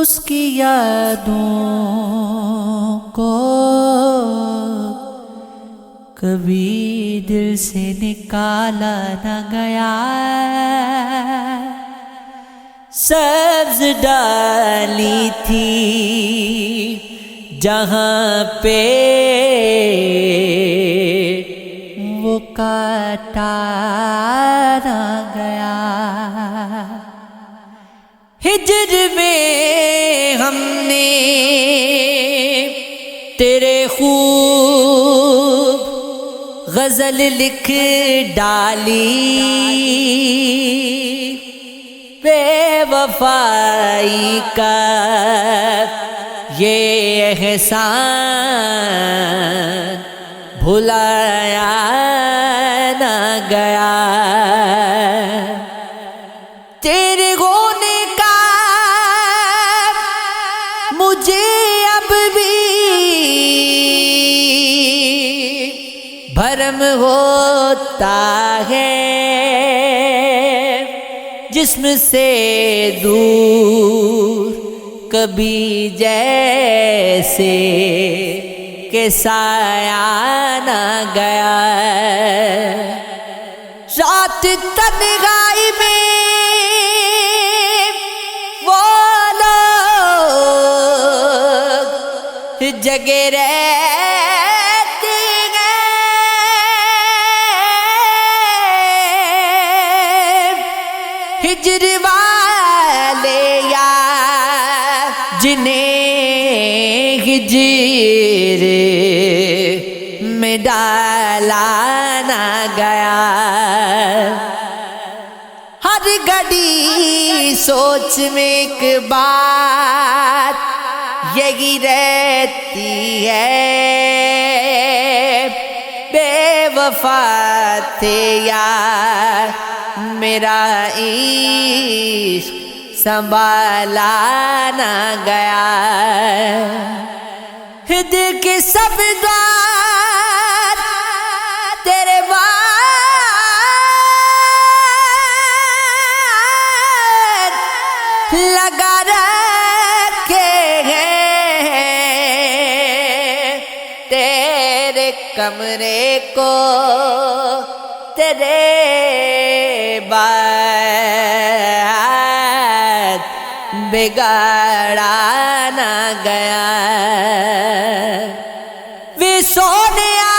اس کی یادوں کو کبھی دل سے نکالا نہ گیا، سبز ڈالی تھی جہاں پہ وہ کاٹا نہ گیا۔ ہجر میں ہم نے تیرے خوب غزل لکھ ڈالی، بے وفائی کا یہ احسان بھلایا نہ گیا۔ تیرے ہونے کا مجھے اب بھی بھرم ہوتا ہے، جسم سے دور کبھی جیسے کہ سایہ نہ گیا۔ رات تنہائی میں وہ لوگ جگے رہتے ہیں، ہجر والے یار جنہیں ہجر میں ڈالا نہ گیا۔ ہر گھڑی سوچ میں ایک بات یہی رہتی ہے، بے وفا تھے یار میرا عشق سنبھالا نہ گیا۔ دل کے سب دوار تیرے بعد لگا رکھے ہیں، تیرے کمرے کو تیرے بعد بگاڑا نہ گیا۔ وے سونیا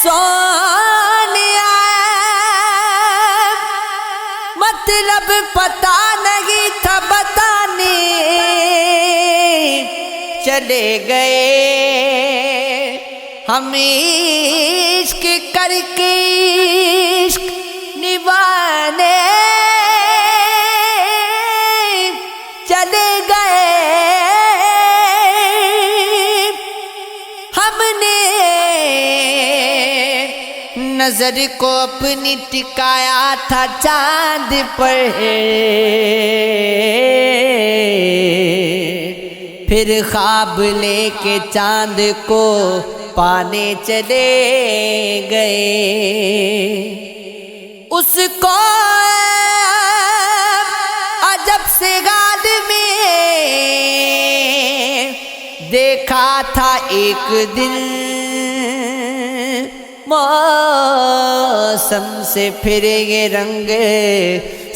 سونیا مطلب پتا نہیں تھا بتانے چلے گئے، ہم عشق کر کے عشق نبھانے چلے گئے۔ ہم نے نظر کو اپنی ٹکایا تھا چاند پر، پھر خواب لے کے چاند کو پانے چلے گئے۔ اس کو عجب سے حال میں دیکھا تھا ایک دن، موسم سے پھر یہ رنگ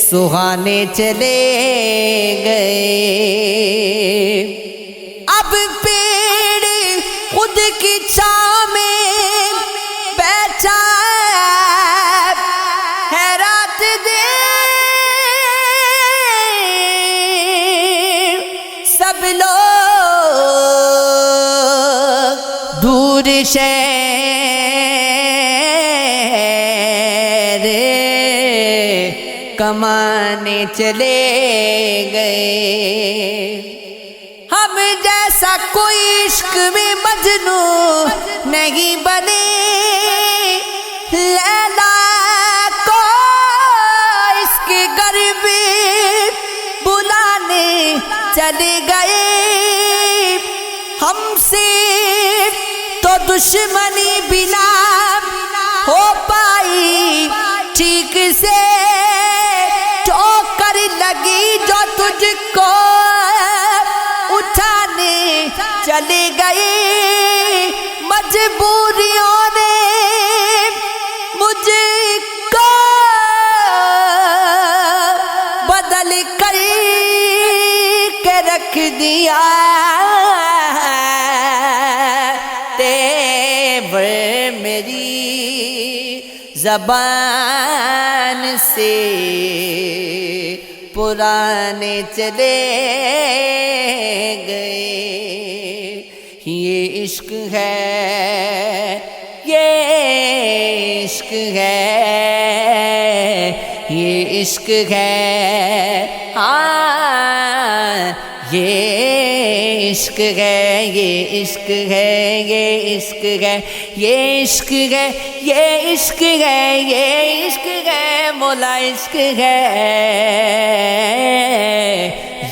سہانے چلے گئے۔ اب پیڑ خود کی چھاؤں میں بیٹھا ہے رات دن، سب لوگ دور شہر کمانے چلے گئے۔ ہم جیسا کوئی عشق میں مجنون نہیں بنے، لیلا کو اس کے گھر میں بلانے چلے گئے۔ ہم سے تو دشمنی بنا ہو پائی عشق سے ٹھوکر لگی جو تجھ کو اٹھانے چلے گئے مجبوریوں نے مجھ کو بدل کر کے رکھ دیا میری زبان سے پرانے چلے گئے یہ عشق ہے یہ عشق ہے یہ عشق ہے ہاں یہ عشق ہے یہ عشق ہے یہ عشق ہے یہ عشق ہے یہ عشق ہے یہ عشق ہے مولا عشق ہے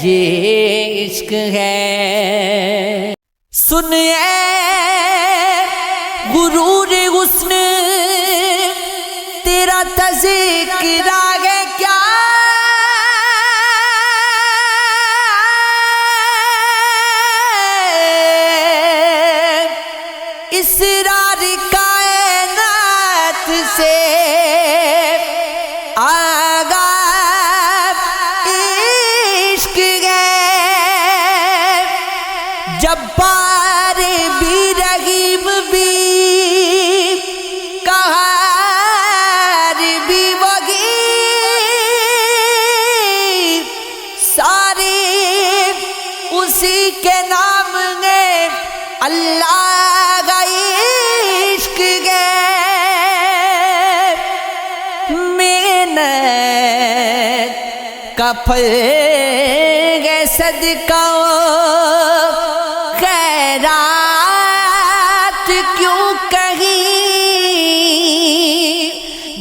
یہ عشق ہے سن اے غرور حسن تیرا تذکرہ ہے کیا اسرار کائنات سے آگا عشق ہے جبار بھی رحیم بھی قہار بھی وہی سارے اسی کے نام ہے اللہ کا پھل ہے صدقہ خیرات کیوں کہیں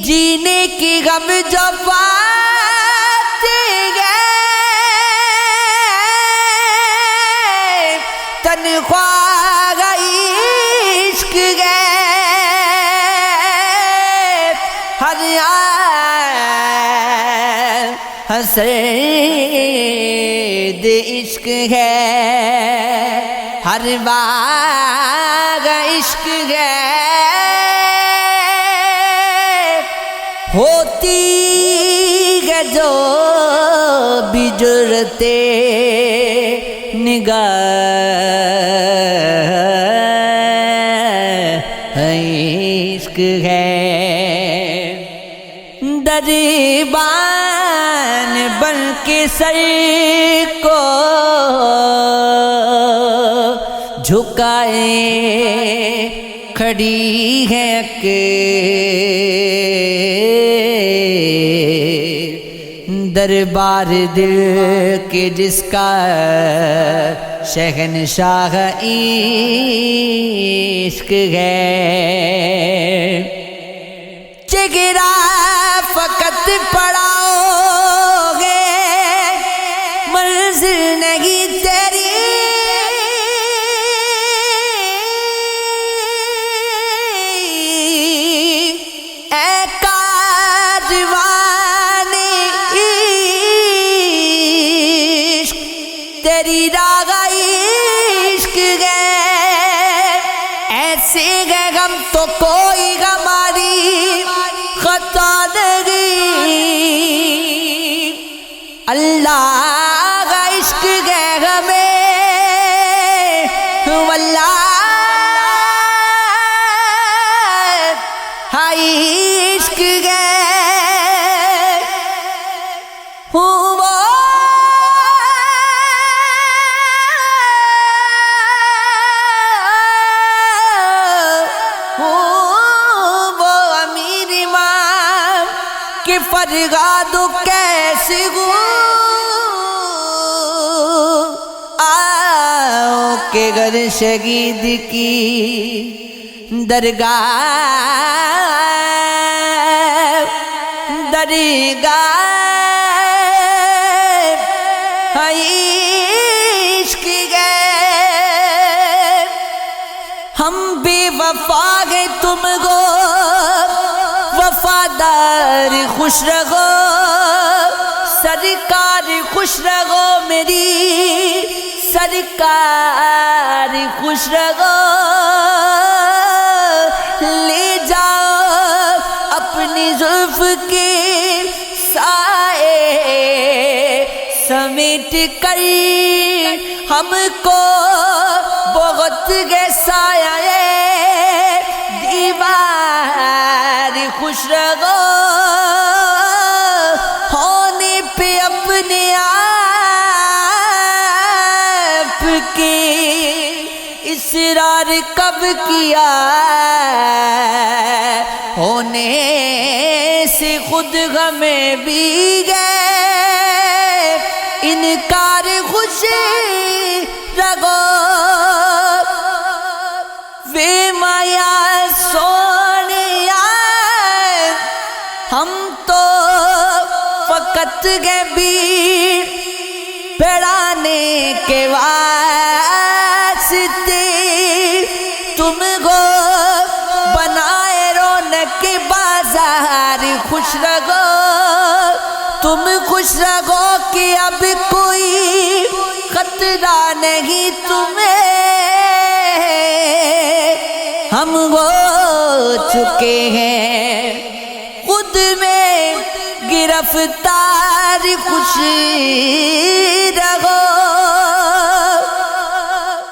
جینے کی غم جو پاتے گئے تنخواہ عشق گئے ہر حسرت عشق ہے ہر باغ عشق ہے ہوتی ہے جو بھی جرت نگاہ عشق ہے دربان بن کے سر کو جھکائے کھڑی ہے دربار دل کے جس کا شہنشاہ عشق ہے چہرہ فقط پڑاؤ گے منزل نہیں تیری اے کاروان عشق تیری راہ عشق ہے ایسے ہے غم تو کوئی ہماری خطا نہیں اللہ کا عشق ہے ہمیں واللہ عشق ہے کہ فرغاد کیسے ہو آؤ کہ گر شہید کی درگاہ عشق ہے ہم بے وفا گئے تم کو وفادار خوش رہو سرکار خوش رہو میری سرکار خوش رہو لے جاؤ اپنی زلف کے سائے سمیٹ کر ہم کو بہت گے سایہ دیوار خوش رہو ہونے پہ اپنے آپ کے اصرار کب کیا ہونے سے خود ہمیں بھی گئے انکار خوش رہو وے مایا سونیا ہم تو فقط گئے بھی پڑھانے کے واسطے تم کو بنائے رونق بازار خوش رہو تم خوش رہو کہ اب کوئی خطرہ نہیں تمہیں ہم ہو چکے ہیں خود میں گرفتار خوش رہو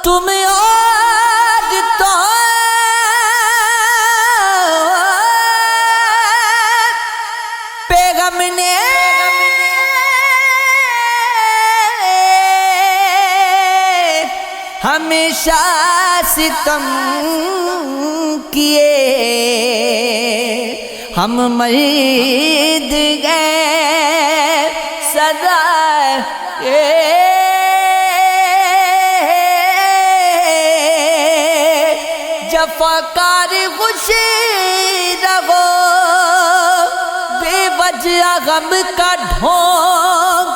تم اور تو پیغام نے ہمیشہ ستم کیے ہم مرد گئے سدا جفاکار خوش رہو بے وجہ غم کا ڈھونگ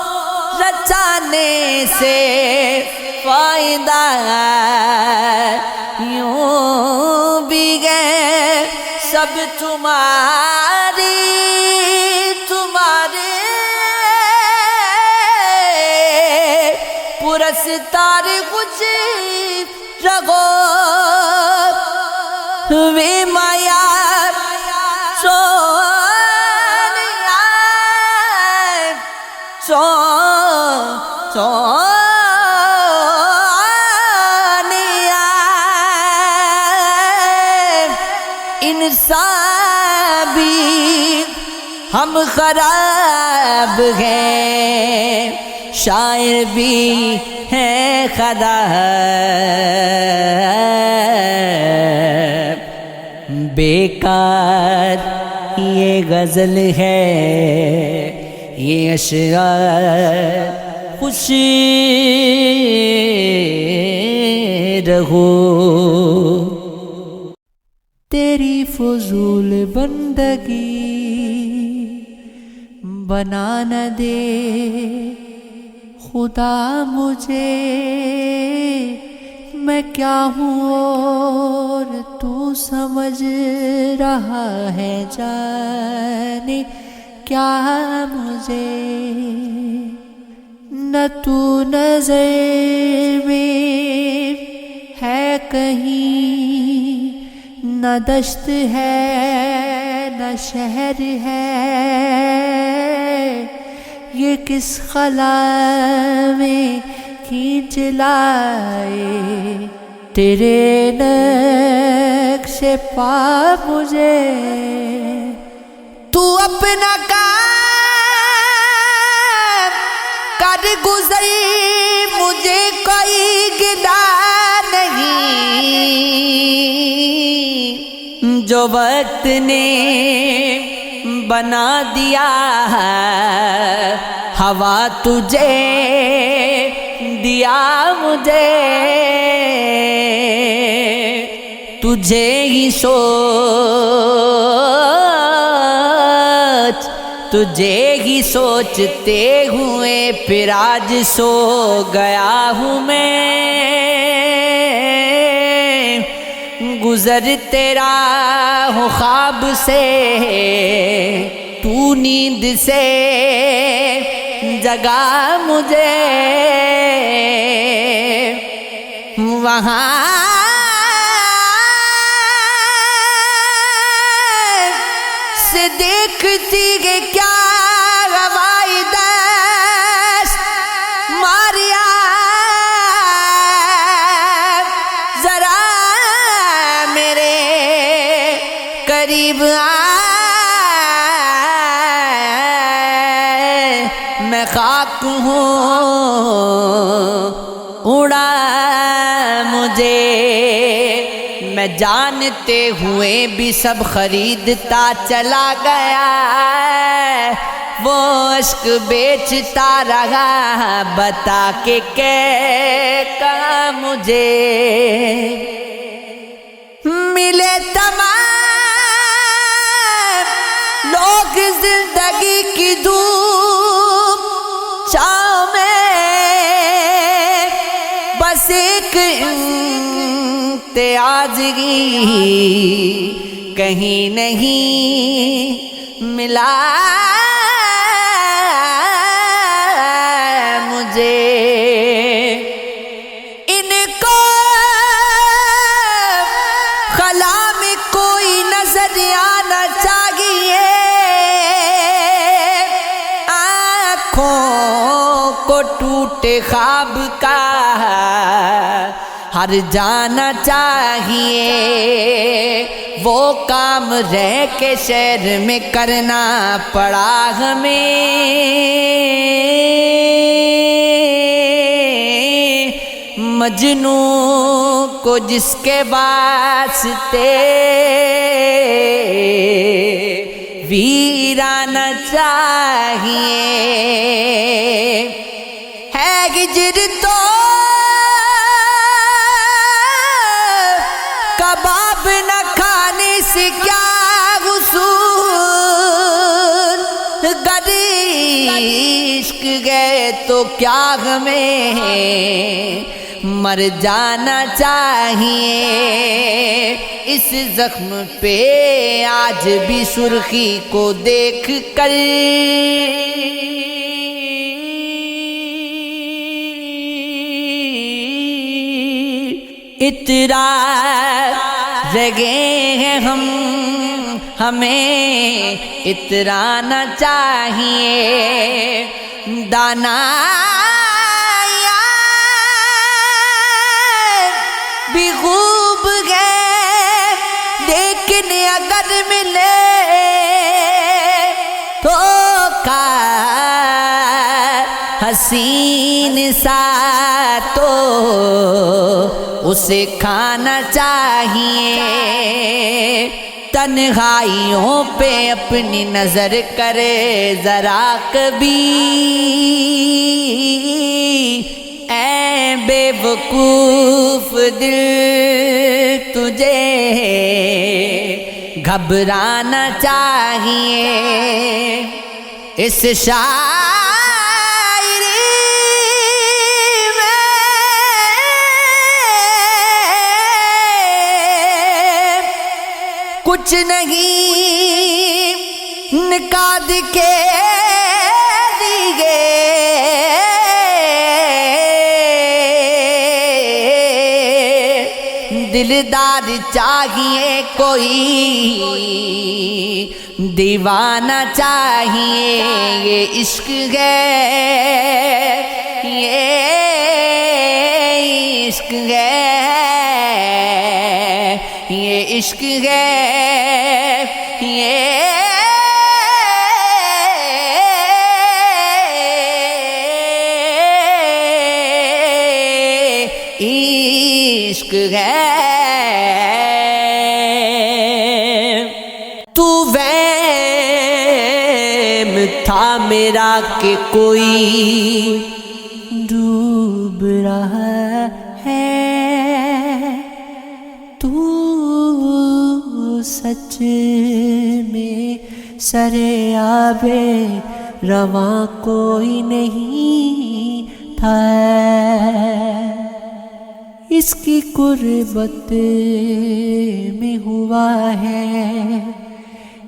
رچانے سے فائدہ یوں بھی گئے سب تمہارے پرستار خوش رہو وے مایا انسان بھی ہم خراب ہیں شاعر بھی ہیں خراب بیکار یہ غزل ہے یہ اشعار خوش رہو تیری فضول بندگی بنا نہ دے خدا مجھے میں کیا ہوں اور تو سمجھ رہا ہے جانے کیا مجھے نہ تو نظر میں ہے کہیں نہ دشت ہے نہ شہر ہے یہ کس خلا میں کھینچ لائے تیرے نقش پا مجھے تو اپنا کام کر گزر مجھے کوئی گلا نہیں جو وقت نے بنا دیا ہوا تجھے دیا مجھے تجھے ہی سوچتے ہوئے پھر آج سو گیا ہوں میں گزر تیرا ہوں خواب سے تو نیند سے جگا مجھے، وہاں سے دیکھتی کہ کیا ہوائی دست ماریا، ذرا میرے قریب میں خاک ہوں اڑا مجھے، میں جانتے ہوئے بھی سب خریدتا چلا گیا، وہ عشق بیچتا رہا بتا کے کہا مجھے، ملے تمام لوگ زندگی کی دھوپ چھاؤں میں، بس ایک امتیاز ہی کہیں نہیں ملا مجھے، ان کو خلا میں کوئی نظر آنا چاہیے، کو ٹوٹے خواب کا ہر جانا چاہیے، وہ کام رہ کے شہر میں کرنا پڑا ہمیں، مجنوں کو جس کے واسطے ویرانہ چاہیے، ہے ہجر تو کباب نہ کھانے سے کیا حصول، گر عشق گئے تو کیا ہمیں مر جانا چاہیے، اس زخم پہ آج بھی سرخی کو دیکھ کر اترا رگے ہیں ہم، ہمیں اترانا چاہیے، دانا بھی خوب گئے لیکن اگر ملے تو کا حسین سا تو اسے کھانا چاہیے، تنہائیوں پہ اپنی نظر کرے ذرا کبھی، اے بے وقوف دل تجھے گھبرانا چاہیے، اس کچھ نہیں نکاد کے دیے، دلدار چاہیے کوئی دیوانہ چاہیے، یہ عشق ہے، یہ عشق ہے، یہ عشق ہے، یہ عشق ہے، تو وہم تھا میرا کہ کوئی ڈوب رہا ہے، تو سچ میں سرآب رواں کوئی نہیں تھا، اس کی قربت میں ہوا ہے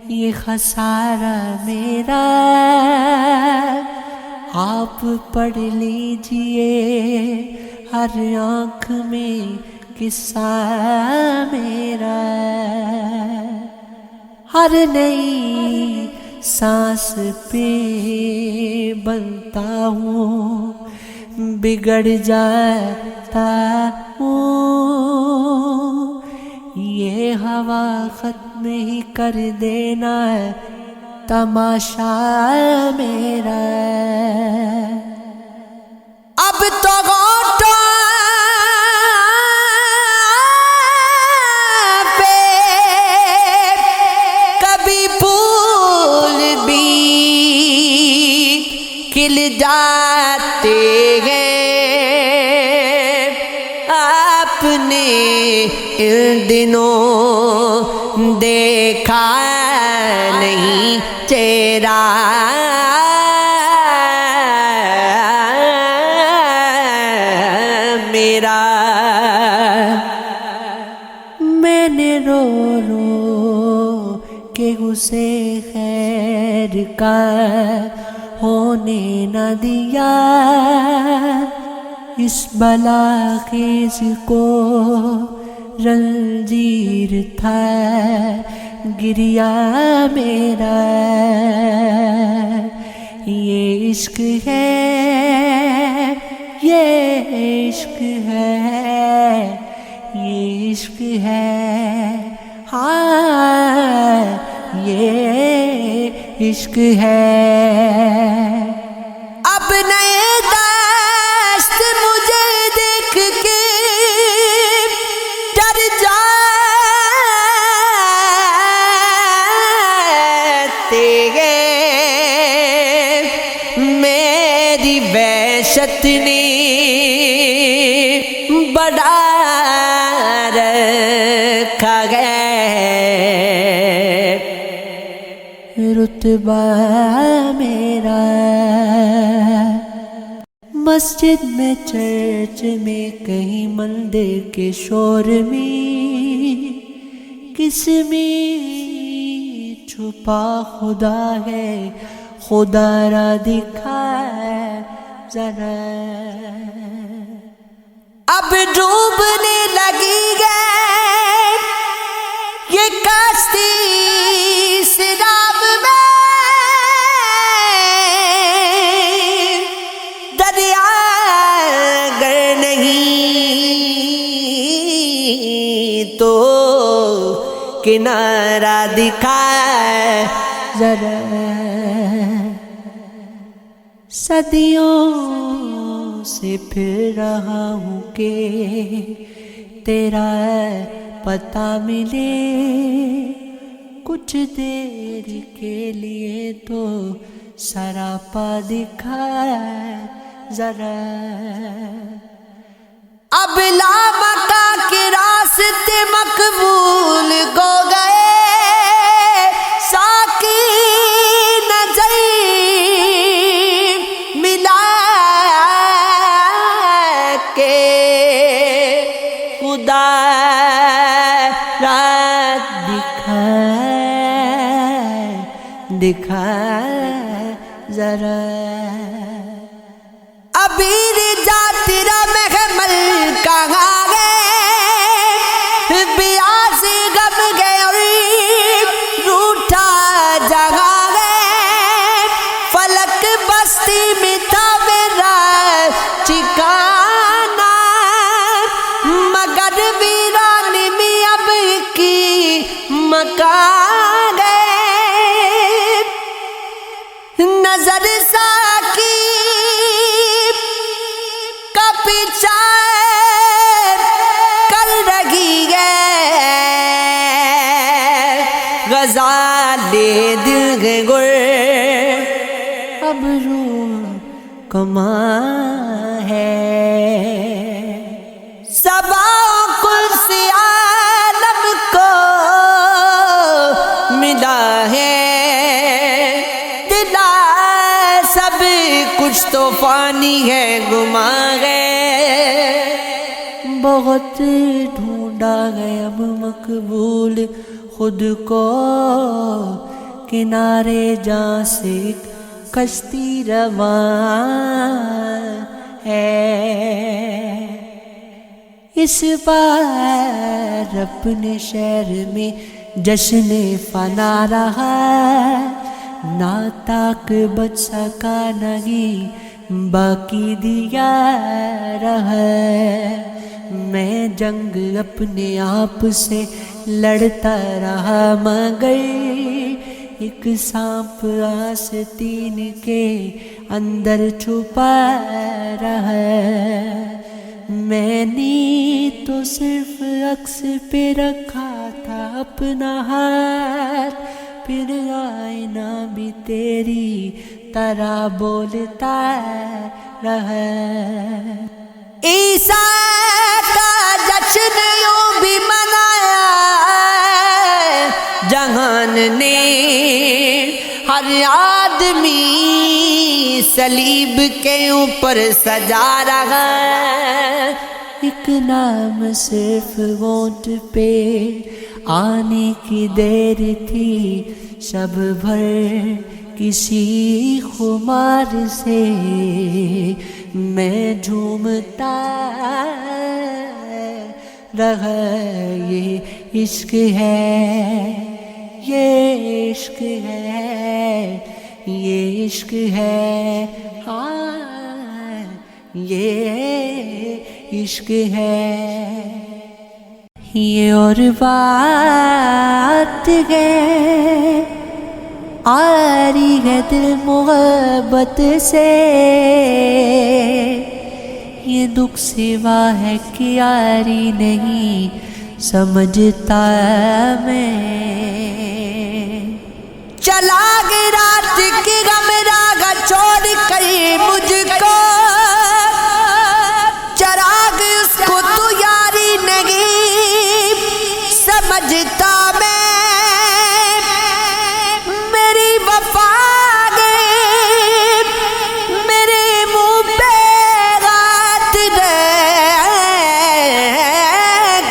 یہ خسارہ میرا آپ پڑھ لیجئے، ہر آنکھ میں قصہ میرا، ہر نئی سانس پہ بنتا ہوں، بگڑ جاتا ہوں، یہ ہوا ختم ہی کر دینا ہے تماشا میرا۔ اب تو گھونٹوں پہ کبھی پھول بھی کھل جاتے ہیں، آپ نے ان دنوں دیکھا نہیں چہرہ میرا، میں نے رو رو کے اسے خیر کا ہونے نہ دیا، اس بلا خیز کو رنجیر تھا گریا میرا، یہ عشق ہے، یہ عشق ہے، یہ عشق ہے، ہاں یہ عشق ہے۔ اب نئے دست مجھے دیکھ کے ڈر جاتے ہیں، میری وحشت نے بڑھا رکھا ہے رتبہ میرا، مسجد میں چرچ میں کہیں مندر کے شور میں کس میں چھپا خدا ہے، خدا را دکھا ذرا، اب ڈوبنے لگی ہے یہ کشتی سیلاب میں، دریا گر نہیں تو کنارہ دکھا ذرا، صدیوں سے پھر رہا ہوں کہ تیرا پتہ ملے، کچھ دیر کے لیے تو سراپا دکھا ذرا، اب لامکہ کے راستے مقبول ہو گئے، ساقی نظر ملا کے خدا رات دکھا ذرا، ابھی رجا تیرا محمل کہاں گئے، بیاس غم گئے اور روٹھا جگہ گئے، فلک بستی میں تھا میرا ٹھکانہ، مگر ویران میں اب کی مکان ہے، نظر ساکی کا پیچھا کر رہی ہے، غزال دل گر اب روح کماں ہے، صبا کرسی عالم کو ملا ہے، دلا سب کچھ تو فانی ہے گماں ہے، بہت ڈھونڈا ہے اب مقبول خود کو کنارے جہاں سے کشتی رواں ہے، اس بار اپنے شہر میں جشن فنا رہا، نہ تاک بچ سکا نہیں باقی دیا رہا، میں جنگ اپنے آپ سے لڑتا رہا مگر ایک سانپ آستین کے اندر چھپا رہا، میں نے تو صرف عکس پہ رکھا تھا اپنا ہاتھ، پھر آئینہ بھی تیری طرح بولتا رہا، عیسیٰ کا جشن یوں بھی منایا جہان نے، ہر آدمی صلیب کے اوپر سجا رہا، ایک نام صرف ووٹ پہ آنے کی دیر تھی، شب بھر کسی خمار سے میں جھومتا رہا، یہ عشق ہے، یہ عشق ہے، یہ عشق ہے، ہاں یہ عشق ہے، یہ اور بات ہے آری ہے دل محبت سے، یہ دکھ سوا ہے کہ یاری نہیں سمجھتا میں، چلا گیا رات کی غم راگا چھوڑ کر مجھ کو، چراغ اس کو تو یاری نہیں سمجھتا میں، میری وفا نے میرے منہ پہ رات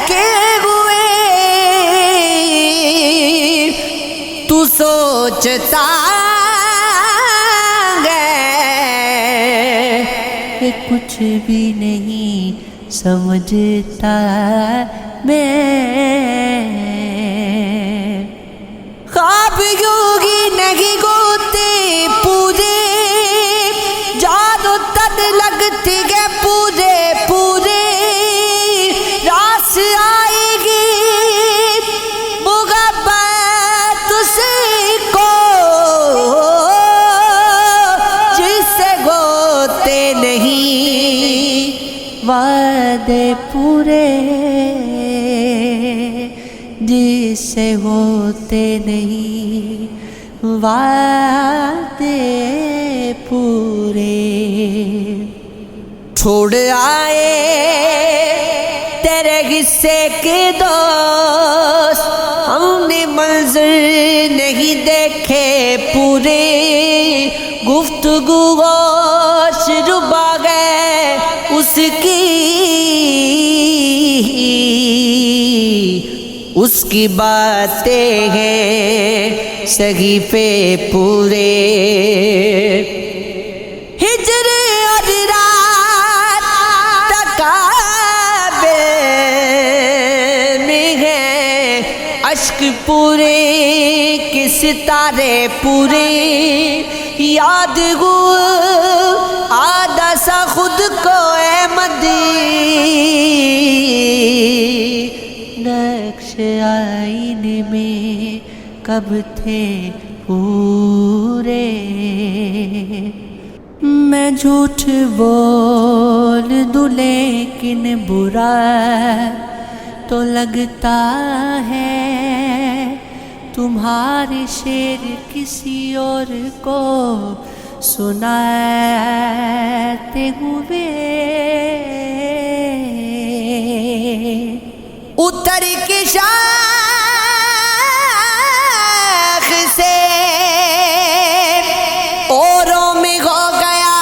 کے ہوئے، تو سوچتا کہ کچھ بھی نہیں سمجھتا میں، خواب یوگی نہیں گوتے پورے، جانو تن لگتی ہے پورے پورے، راس آئے گی محبت اسی کو جس سے ہوتے نہیں وعدے پورے، جس سے ہوتے نہیں وعدے پورے، چھوڑ آئے تیرے حصے کے دوست، ہم نے منظر نہیں دیکھے پورے، گفتگو ہوش ربا گئے اس کی باتیں ہیں صحیفے پورے، ہجر اور رات تکابے میں ہیں اشک پورے کے ستارے پورے، یاد ہو آدھا سا خود کو اے مدی، نقش آئینے میں کب تھے پورے، میں جھوٹ بول دوں لیکن برا تو لگتا ہے، تمہارے شعر کسی اور کو سناتے ہوئے، اتر کے شاخ سے اوروں میں ہو گیا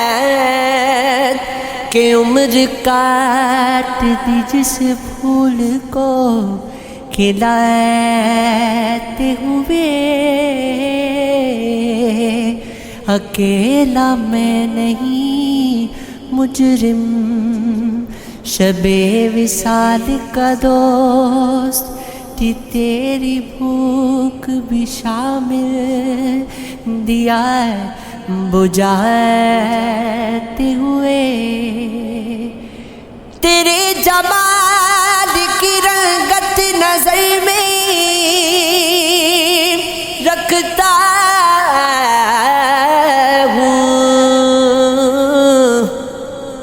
آباد، کہ عمر کاٹ دی جس پھول کو کھلاتے ہوئے، اکیلا میں نہیں مجرم، شب وصال کا دوست تھی تیری بھوک بھی شامل، دیا بجھاتے ہوئے، تیرے جمال کی رنگت نظر میں رکھتا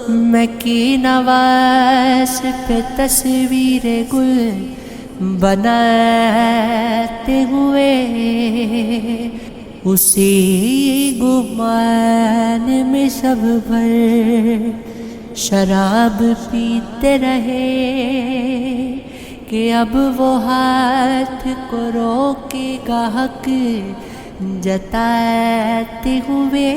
میں کی نواز پہ تصویر گل بناتے ہوئے، اسی گمان میں شب بھر شراب پیتے رہے کہ اب وہ ہاتھ کو روکے گا حق جتاتے ہوئے،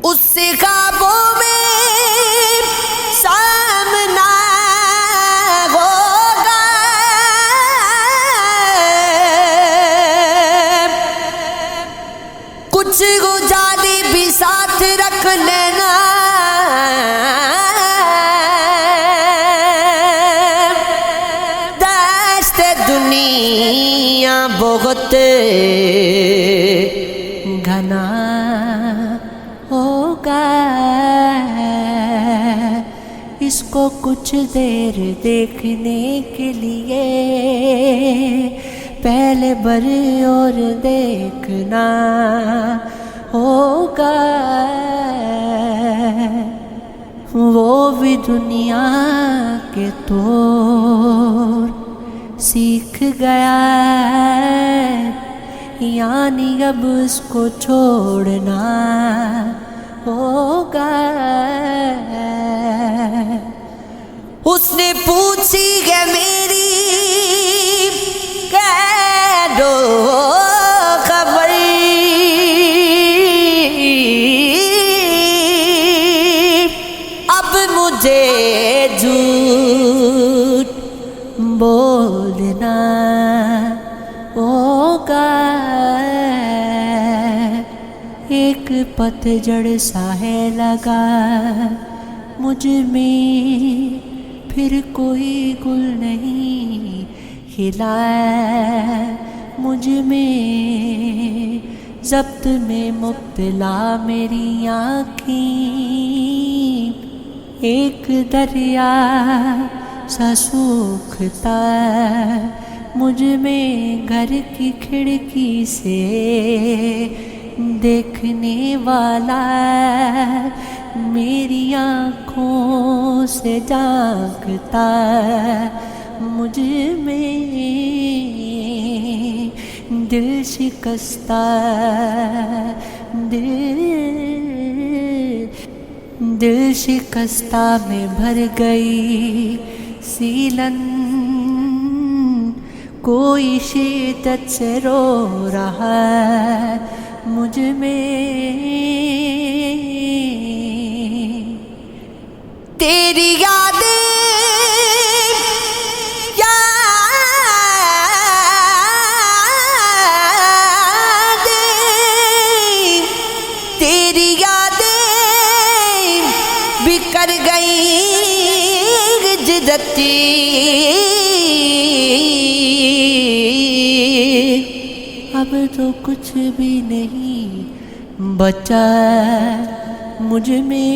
اس سے خوابوں میں سامنا ہوگا، کچھ گزارے بھی ساتھ رکھ لینا، دست دنیا بہت گھنا ہوگا، اس کو کچھ دیر دیکھنے کے لیے پہلے بر اور دیکھنا ہوگا، وہ بھی دنیا کے طور سیکھ گیا، یعنی اب اس کو چھوڑنا ہوگا، اس نے پوچھی ہے میری کہہ دو خبر، اب مجھے جھوٹ بولنا ہوگا، ایک پتجھڑ سا ہے لگا مجھ میں، پھر کوئی گل نہیں کھلا مجھ میں، ضبط میں مبتلا میری آنکھیں، ایک دریا سا سوکھتا مجھ میں، گھر کی کھڑکی سے دیکھنے والا میری آنکھوں سے جھانکتا مجھ میں، دل شکستہ دل شکستہ میں بھر گئی سیلن، کوئی شدت سے رو رہا مجھ میں، تیری یادیں تیری یادیں بکھر گئی ہجرتی، اب تو کچھ بھی نہیں بچا مجھ میں،